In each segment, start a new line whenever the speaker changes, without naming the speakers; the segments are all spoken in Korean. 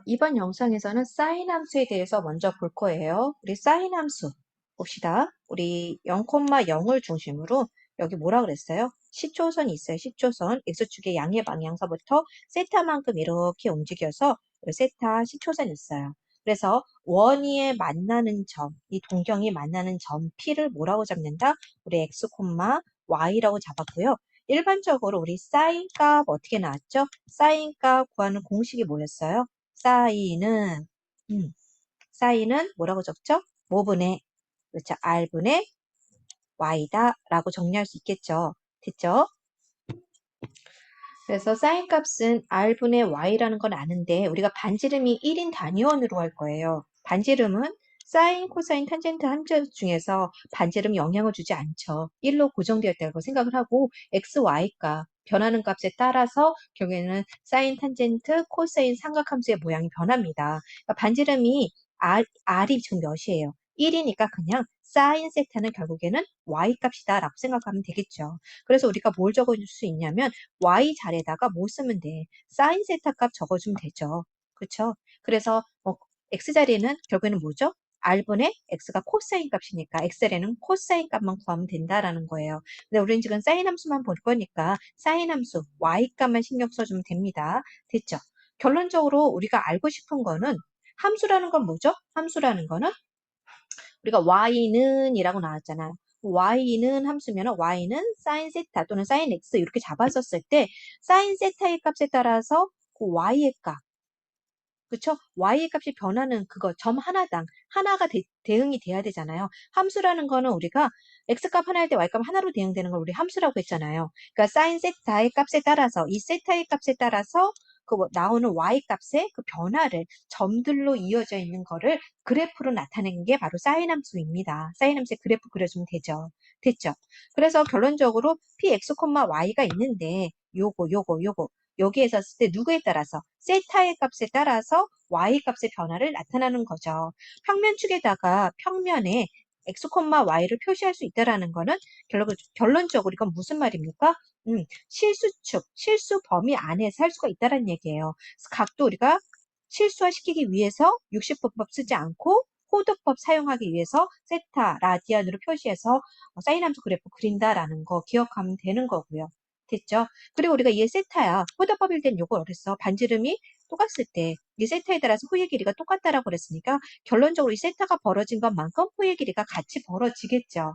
이번 영상에서는 사인 함수에 대해서 먼저 볼 거예요. 우리 사인 함수 봅시다. 우리 0,0을 중심으로 여기 뭐라 그랬어요? 시초선이 있어요. 시초선. x축의 양의 방향서부터 세타만큼 이렇게 움직여서 세타 시초선이 있어요. 그래서 원위에 만나는 점, 이 동경이 만나는 점 P를 뭐라고 잡는다? 우리 x, y라고 잡았고요. 일반적으로 우리 사인 값 어떻게 나왔죠? 사인 값 구하는 공식이 뭐였어요? 사인은 음, 사인은 뭐라고 적죠? 모분의 그렇죠? r분의 y다 라고 정리할 수 있겠죠. 됐죠? 그래서 사인 값은 r분의 y라는 건 아는데 우리가 반지름이 1인 단위원으로 할 거예요. 반지름은 사인, 코사인, 탄젠트 함수 중에서 반지름 영향을 주지 않죠. 1로 고정되었다고 생각을 하고 x, y가 변하는 값에 따라서 결국에는 사인, 탄젠트, 코사인 삼각함수의 모양이 변합니다. 그러니까 반지름이 r이 지금 몇이에요? 1이니까 그냥 사인 세타는 결국에는 y 값이다 라고 생각하면 되겠죠. 그래서 우리가 뭘 적어줄 수 있냐면 y 자리에다가 뭐 쓰면 돼? 사인 세타 값 적어주면 되죠. 그렇죠? 그래서 x 자리에는 결국에는 뭐죠? r분의 x가 코사인 값이니까 x에는 코사인 값만 구하면 된다라는 거예요. 근데 우리는 지금 사인 함수만 볼 거니까 사인 함수 y 값만 신경 써주면 됩니다. 됐죠? 결론적으로 우리가 알고 싶은 거는 함수라는 건 뭐죠? 함수라는 거는 우리가 y는 이라고 나왔잖아요. y는 함수면 y는 sin 세타 또는 sin x 이렇게 잡았었을 때 sin 세타의 값에 따라서 그 y의 값, 그쵸? y의 값이 변하는 그거 점 하나당 하나가 대응이 돼야 되잖아요. 함수라는 거는 우리가 x값 하나일 때 y값 하나로 대응되는 걸 우리 함수라고 했잖아요. 그러니까 sin 세타의 값에 따라서 이 세타의 값에 따라서 나오는 y 값의 그 변화를 점들로 이어져 있는 거를 그래프로 나타내는 게 바로 사인 함수입니다. 사인 함수의 그래프 그려주면 되죠. 됐죠? 그래서 결론적으로 px, y가 있는데 요거 여기에서 쓸 때 누구에 따라서 세타의 값에 따라서 y 값의 변화를 나타나는 거죠. 평면축에다가 평면에 x, y를 표시할 수 있다라는 거는 결론적으로 이건 무슨 말입니까? 실수축, 실수 범위 안에서 할 수가 있다는 얘기예요. 각도 우리가 실수화시키기 위해서 60분법 쓰지 않고 호도법 사용하기 위해서 세타, 라디안으로 표시해서 사인 함수 그래프 그린다라는 거 기억하면 되는 거고요. 됐죠? 그리고 우리가 이게 세타야. 호도법일 땐 요걸 어랬어. 반지름이 똑같을 때 이 세타에 따라서 호의 길이가 똑같다라고 그랬으니까 결론적으로 이 세타가 벌어진 것만큼 호의 길이가 같이 벌어지겠죠.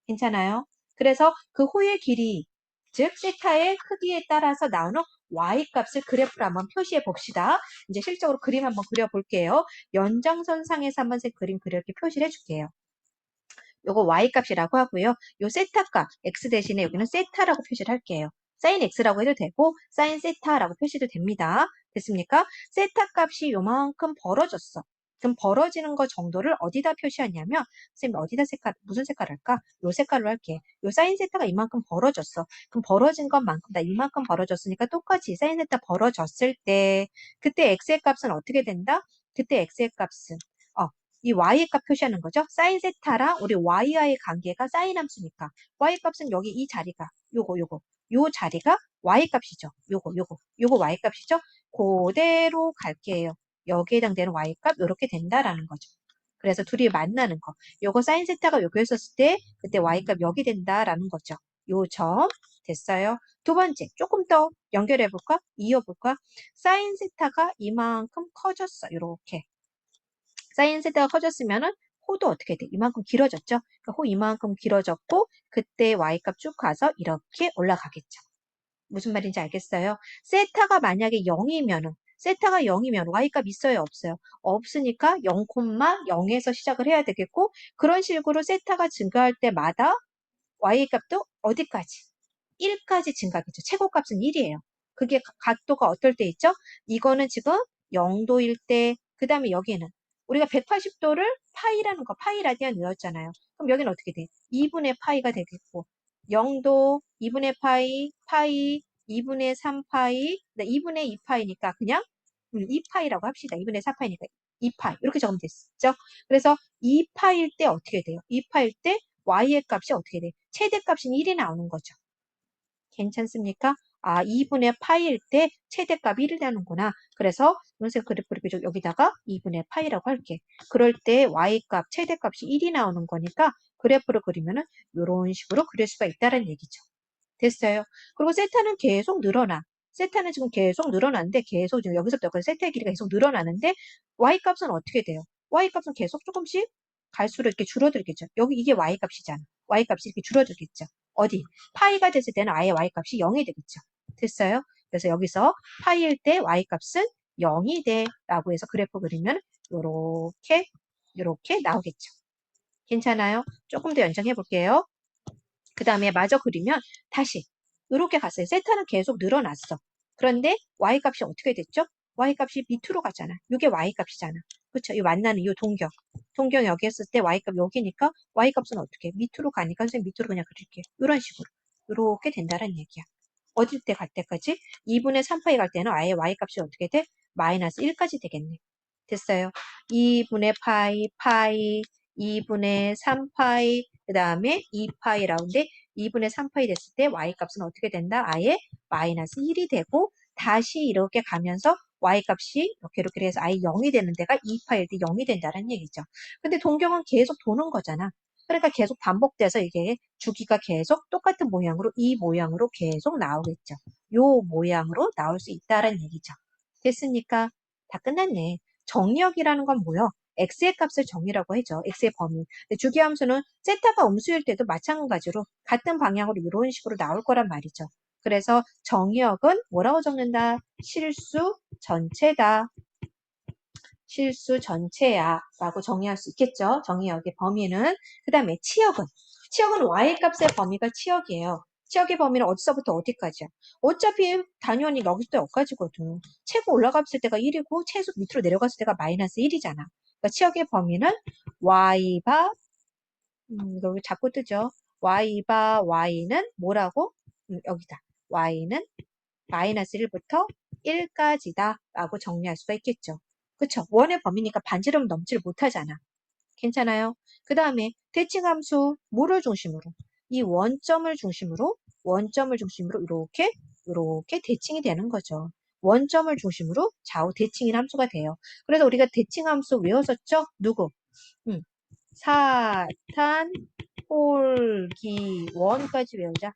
괜찮아요? 그래서 그 호의 길이, 즉 세타의 크기에 따라서 나오는 y 값을 그래프로 한번 표시해 봅시다. 이제 실적으로 그림 한번 그려볼게요. 연장선상에서 한번 그림 이렇게 표시를 해줄게요. 요거 y값이라고 하고요. 요 세타값 x 대신에 여기는 세타라고 표시를 할게요. sin x라고 해도 되고 sin 세타라고 표시도 됩니다. 됐습니까? 세타 값이 요만큼 벌어졌어. 그럼 벌어지는 거 정도를 어디다 표시하냐면 선생님 어디다 무슨 색깔 할까? 요 색깔로 할게. 요 sin 세타가 이만큼 벌어졌어. 그럼 벌어진 것만큼 나 이만큼 벌어졌으니까 똑같이 sin 세타 벌어졌을 때 그때 x의 값은 어떻게 된다? 그때 x의 값은 이 y의 값 표시하는 거죠. 사인 세타랑 우리 y와의 관계가 사인 함수니까 y 값은 여기 이 자리가 요 자리가 y 값이죠. 요거 y 값이죠. 그대로 갈게요. 여기에 해당되는 y 값 이렇게 된다라는 거죠. 그래서 둘이 만나는 거. 요거 사인 세타가 여기 있었을 때 그때 y 값 여기 된다라는 거죠. 요 점 됐어요. 두 번째 조금 더 연결해 볼까? 이어볼까? 사인 세타가 이만큼 커졌어. 이렇게. 사인 세타가 커졌으면은 호도 어떻게 돼? 이만큼 길어졌죠? 그러니까 호 이만큼 길어졌고 그때 y값 쭉 가서 이렇게 올라가겠죠. 무슨 말인지 알겠어요? 세타가 만약에 0이면은 세타가 0이면 y값 있어요? 없어요? 없으니까 0,0에서 시작을 해야 되겠고 그런 식으로 세타가 증가할 때마다 y값도 어디까지? 1까지 증가하겠죠. 최고값은 1이에요. 그게 각도가 어떨 때 있죠? 이거는 지금 0도일 때, 그 다음에 여기는 우리가 180도를 파이라는 거, 파이 라디안 외웠잖아요. 그럼 여기는 어떻게 돼? 2분의 파이가 되겠고, 0도, 2분의 파이, 파이, 2분의 3파이, 2분의 2파이니까 그냥 2파이라고 합시다. 2분의 4파이니까 2파이. 이렇게 적으면 됐죠? 그래서 2파일 때 어떻게 돼요? 2파일 때 y의 값이 어떻게 돼? 최대값이 1이 나오는 거죠. 괜찮습니까? 아, 2분의 파이일 때 최대값이 1이 되는구나. 그래서 연색 그래프를 여기다가 2분의 파이라고 할게. 그럴 때 y값, 최대값이 1이 나오는 거니까 그래프를 그리면은 이런 식으로 그릴 수가 있다는 얘기죠. 됐어요. 그리고 세타는 계속 늘어나. 세타는 지금 계속 늘어나는데 계속 지금 여기서부터 여기까지 세타의 길이가 계속 늘어나는데 y값은 어떻게 돼요? y값은 계속 조금씩 갈수록 이렇게 줄어들겠죠. 여기 이게 y값이잖아. y값이 이렇게 줄어들겠죠. 어디? 파이가 됐을 때는 아예 y값이 0이 되겠죠. 됐어요? 그래서 여기서 파이일 때 y값은 0이 돼 라고 해서 그래프 그리면 요렇게 나오겠죠. 괜찮아요? 조금 더 연장해 볼게요. 그 다음에 마저 그리면 다시 이렇게 갔어요. 세타는 계속 늘어났어. 그런데 y값이 어떻게 됐죠? y값이 밑으로 가잖아. 이게 y값이잖아. 그렇죠? 이 만나는 이 동경. 동경 여기 했을 때 y값 여기니까 y값은 어떻게? 밑으로 가니까 선생님 밑으로 그냥 그릴게요. 이런 식으로. 이렇게 된다는 얘기야. 어딜 때 갈 때까지? 2분의 3파이 갈 때는 아예 y값이 어떻게 돼? 마이너스 1까지 되겠네. 됐어요. 2분의 파이, 2분의 3파이, 그 다음에 2파이라는데 2분의 3파이 됐을 때 y값은 어떻게 된다? 아예 마이너스 1이 되고 다시 이렇게 가면서 y값이 이렇게 해서 아예 0이 되는 데가 2파일 때 0이 된다는 얘기죠. 근데 동경은 계속 도는 거잖아. 그러니까 계속 반복돼서 이게 주기가 계속 똑같은 모양으로 이 모양으로 계속 나오겠죠. 요 모양으로 나올 수 있다는 얘기죠. 됐습니까? 다 끝났네. 정리역이라는 건 뭐요? x의 값을 정의라고 하죠. x의 범위. 근데 주기함수는 세타가 음수일 때도 마찬가지로 같은 방향으로 이런 식으로 나올 거란 말이죠. 그래서 정의역은 뭐라고 적는다? 실수 전체다. 실수 전체야 라고 정의할 수 있겠죠. 정의역의 범위는. 그 다음에 치역은? 치역은 y값의 범위가 치역이에요. 치역의 범위는 어디서부터 어디까지야? 어차피 단위원이 여기서부터 여기까지거든. 최고 올라갔을 때가 1이고 최소 밑으로 내려갔을 때가 마이너스 1이잖아. 그러니까 치역의 범위는 y바 여기 자꾸 뜨죠. y바 y는 뭐라고? 여기다. y는 마이너스 1부터 1까지다 라고 정리할 수가 있겠죠. 그쵸? 원의 범위니까 반지름 넘지를 못하잖아. 괜찮아요? 그 다음에 대칭함수 뭐를 중심으로? 이 원점을 중심으로 이렇게 대칭이 되는 거죠. 원점을 중심으로 좌우 대칭인 함수가 돼요. 그래서 우리가 대칭함수 외웠었죠? 누구? 사탄, 홀기, 원까지 외우자.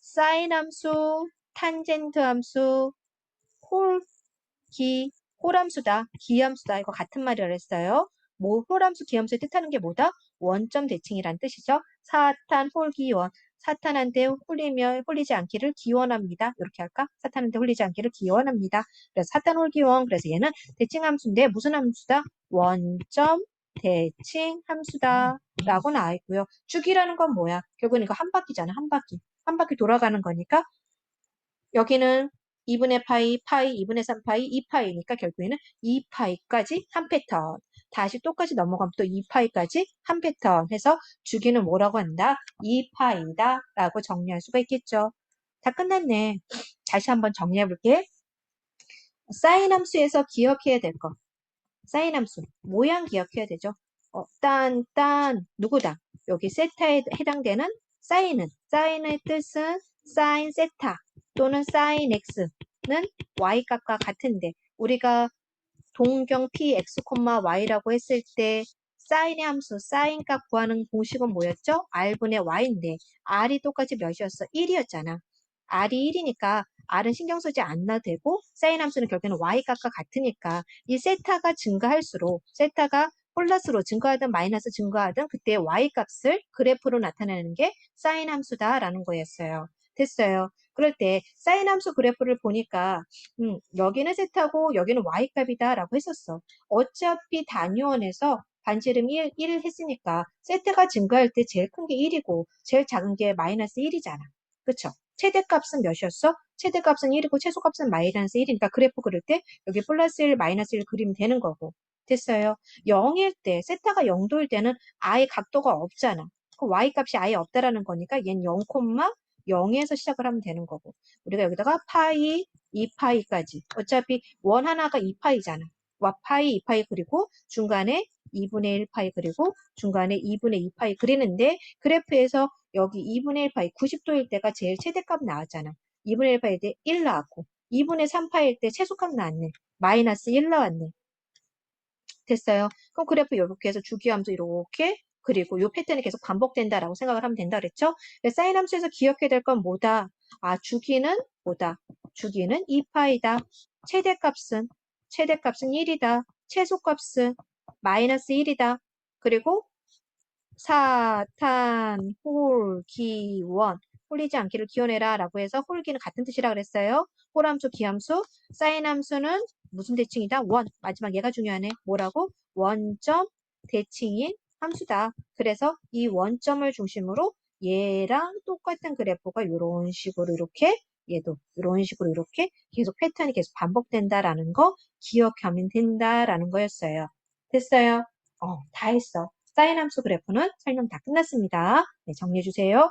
사인 함수, 탄젠트 함수, 홀함수다. 기함수다. 이거 같은 말이라 했어요. 홀함수, 기함수의 뜻하는 게 뭐다? 원점 대칭이란 뜻이죠. 사탄, 홀기원. 사탄한테 홀리지 않기를 기원합니다. 이렇게 할까? 사탄한테 홀리지 않기를 기원합니다. 그래서 사탄, 홀기원. 그래서 얘는 대칭함수인데 무슨 함수다? 원점 대칭 함수다. 라고 나와 있고요. 주기라는 건 뭐야? 결국은 이거 한 바퀴잖아. 한 바퀴. 한 바퀴 돌아가는 거니까 여기는 2분의 파이, 2분의 3파이, 2파이니까 결국에는 2파이까지 한 패턴. 다시 똑같이 넘어가면 또 2파이까지 한 패턴 해서 주기는 뭐라고 한다? 2파이다 라고 정리할 수가 있겠죠. 다 끝났네. 다시 한번 정리해 볼게. 사인 함수에서 기억해야 될 거. 사인 함수. 모양 기억해야 되죠. 누구다? 여기 세타에 해당되는 사인의 뜻은 사인 세타 또는 사인 x는 y값과 같은데 우리가 동경 px, y라고 했을 때 사인의 함수, 사인값 구하는 공식은 뭐였죠? r분의 y인데 r이 똑같이 몇이었어? 1이었잖아. r이 1이니까 r은 신경 쓰지 않아도 되고 사인 함수는 결국에는 y값과 같으니까 이 세타가 증가할수록 세타가 플러스로 증가하든 마이너스 증가하든 그때 y값을 그래프로 나타내는 게 사인 함수다라는 거였어요. 됐어요. 그럴 때 사인 함수 그래프를 보니까 여기는 세타고 여기는 y값이다 라고 했었어. 어차피 단위원에서 반지름 1 했으니까 세타가 증가할 때 제일 큰 게 1이고 제일 작은 게 마이너스 1이잖아. 그쵸? 최대값은 몇이었어? 최대값은 1이고 최소값은 마이너스 1이니까 그래프 그릴 때 여기 플러스 1, 마이너스 1 그리면 되는 거고. 됐어요. 0일 때, 세타가 0도일 때는 아예 각도가 없잖아. 그 y값이 아예 없다라는 거니까 얘는 0,0에서 시작을 하면 되는 거고. 우리가 여기다가 파이, 2파이까지. 어차피 원 하나가 2파이잖아. 와 파이, 2파이 그리고 중간에 2분의 1파이 그리고 중간에 2분의 2파이 그리는데 그래프에서 여기 2분의 1파이 90도일 때가 제일 최대값 나왔잖아. 2분의 1 파일 때 1 나왔고 2분의 3 파일 때 최소값 나왔네. 마이너스 1 나왔네. 됐어요. 그럼 그래프 이렇게 해서 주기함수 이렇게 그리고 이 패턴이 계속 반복된다라고 생각을 하면 된다 그랬죠? 사인 함수에서 기억해야 될 건 뭐다? 아, 주기는 뭐다? 주기는 2파이다. 최대값은 1이다. 최소값은 마이너스 1이다. 그리고 사탄, 홀, 기원. 홀리지 않기를 기원해라 라고 해서 홀기는 같은 뜻이라 그랬어요. 홀함수, 기함수, 사인 함수는 무슨 대칭이다? 원. 마지막 얘가 중요하네. 뭐라고? 원점 대칭인 함수다. 그래서 이 원점을 중심으로 얘랑 똑같은 그래프가 이런 식으로 이렇게 얘도 이런 식으로 이렇게 계속 패턴이 계속 반복된다라는 거 기억하면 된다라는 거였어요. 됐어요? 다 했어. 사인 함수 그래프는 설명 다 끝났습니다. 네, 정리해 주세요.